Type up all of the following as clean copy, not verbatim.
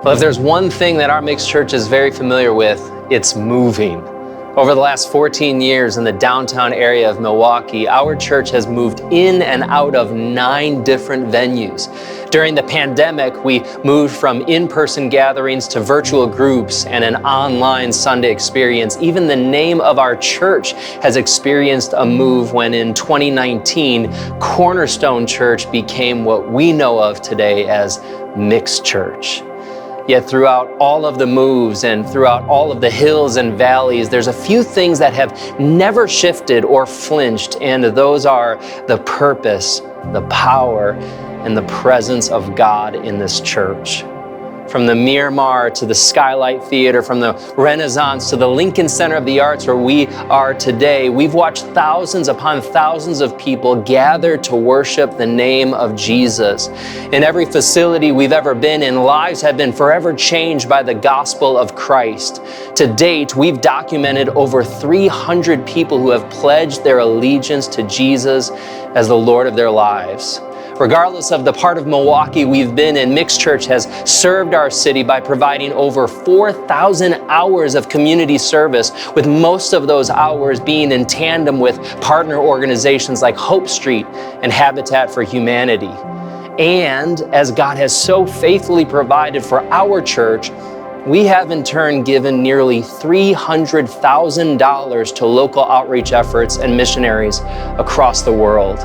Well, if there's one thing that our mixed church is very familiar with, it's moving. Over the last 14 years in the downtown area of Milwaukee, our church has moved in and out of 9 different venues. During the pandemic, we moved from in-person gatherings to virtual groups and an online Sunday experience. Even the name of our church has experienced a move when in 2019, Cornerstone Church became what we know of today as Mixed Church. Yet throughout all of the moves and throughout all of the hills and valleys, there's a few things that have never shifted or flinched, and those are the purpose, the power, and the presence of God in this church. From the Miramar to the Skylight Theater, from the Renaissance to the Lincoln Center of the Arts where we are today, we've watched thousands upon thousands of people gather to worship the name of Jesus. In every facility we've ever been in, lives have been forever changed by the gospel of Christ. To date, we've documented over 300 people who have pledged their allegiance to Jesus as the Lord of their lives. Regardless of the part of Milwaukee we've been in, Mixed Church has served our city by providing over 4,000 hours of community service, with most of those hours being in tandem with partner organizations like Hope Street and Habitat for Humanity. And as God has so faithfully provided for our church, we have in turn given nearly $300,000 to local outreach efforts and missionaries across the world.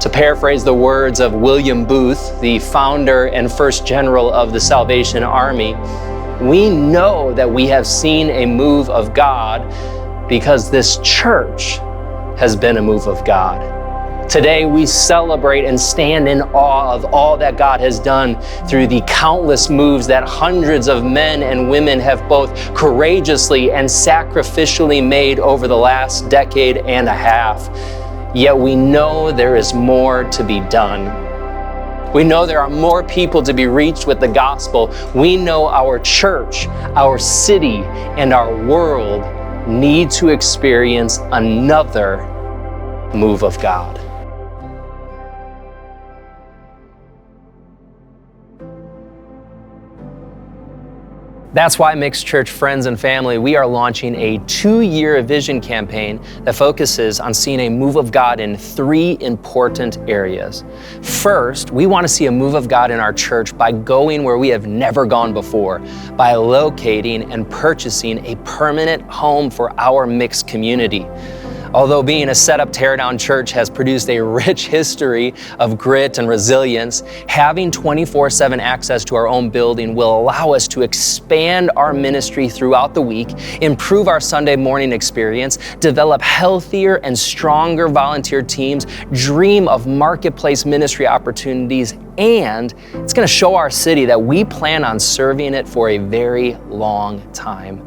To paraphrase the words of William Booth, the founder and first general of the Salvation Army, we know that we have seen a move of God because this church has been a move of God. Today we celebrate and stand in awe of all that God has done through the countless moves that hundreds of men and women have both courageously and sacrificially made over the last decade and a half. Yet we know there is more to be done. We know there are more people to be reached with the gospel. We know our church, our city, and our world need to experience another move of God. That's why, Mixed Church friends and family, we are launching a 2-year vision campaign that focuses on seeing a move of God in 3 important areas. First, we want to see a move of God in our church by going where we have never gone before, by locating and purchasing a permanent home for our mixed community. Although being a set-up, tear-down church has produced a rich history of grit and resilience, having 24/7 access to our own building will allow us to expand our ministry throughout the week, improve our Sunday morning experience, develop healthier and stronger volunteer teams, dream of marketplace ministry opportunities, and it's going to show our city that we plan on serving it for a very long time.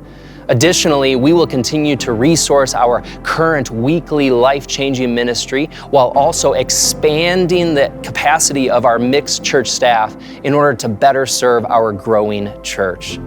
Additionally, we will continue to resource our current weekly life-changing ministry while also expanding the capacity of our mixed church staff in order to better serve our growing church.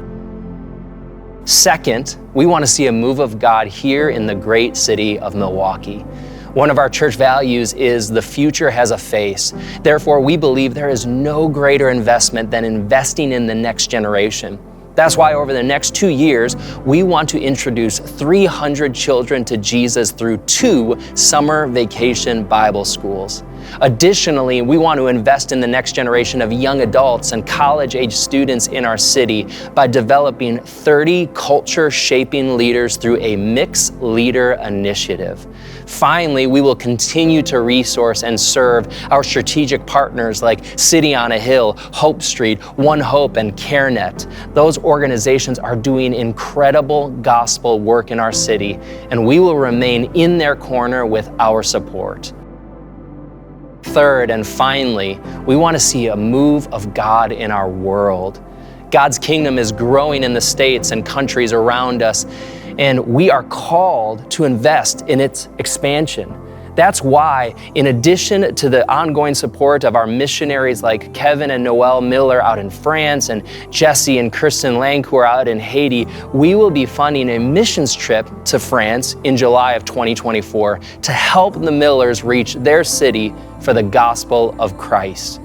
Second, we want to see a move of God here in the great city of Milwaukee. One of our church values is the future has a face. Therefore, we believe there is no greater investment than investing in the next generation. That's why over the next 2 years, we want to introduce 300 children to Jesus through 2 summer vacation Bible schools. Additionally, we want to invest in the next generation of young adults and college-age students in our city by developing 30 culture-shaping leaders through a Mixed Leader Initiative. Finally, we will continue to resource and serve our strategic partners like City on a Hill, Hope Street, One Hope, and CareNet. Those organizations are doing incredible gospel work in our city, and we will remain in their corner with our support. Third, and finally, we want to see a move of God in our world. God's kingdom is growing in the states and countries around us, and we are called to invest in its expansion. That's why, in addition to the ongoing support of our missionaries like Kevin and Noelle Miller out in France and Jesse and Kristen Lang who are out in Haiti, we will be funding a missions trip to France in July of 2024 to help the Millers reach their city for the gospel of Christ.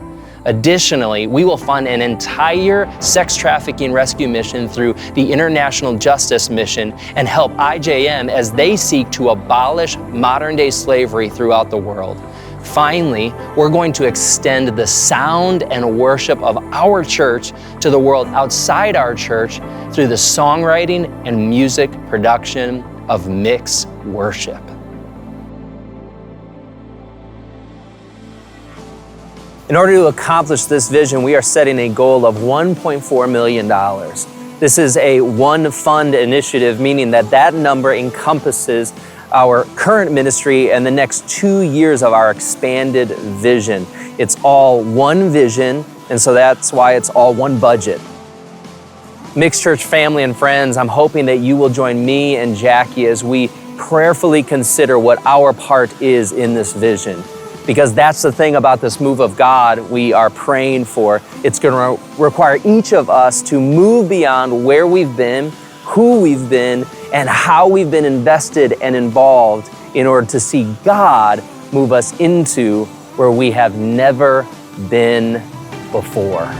Additionally, we will fund an entire sex trafficking rescue mission through the International Justice Mission and help IJM as they seek to abolish modern-day slavery throughout the world. Finally, we're going to extend the sound and worship of our church to the world outside our church through the songwriting and music production of mixed worship. In order to accomplish this vision, we are setting a goal of $1.4 million. This is a one-fund initiative, meaning that number encompasses our current ministry and the next 2 years of our expanded vision. It's all one vision, and so that's why it's all one budget. Mixed Church family and friends, I'm hoping that you will join me and Jackie as we prayerfully consider what our part is in this vision. Because that's the thing about this move of God we are praying for. It's going to require each of us to move beyond where we've been, who we've been, and how we've been invested and involved in order to see God move us into where we have never been before.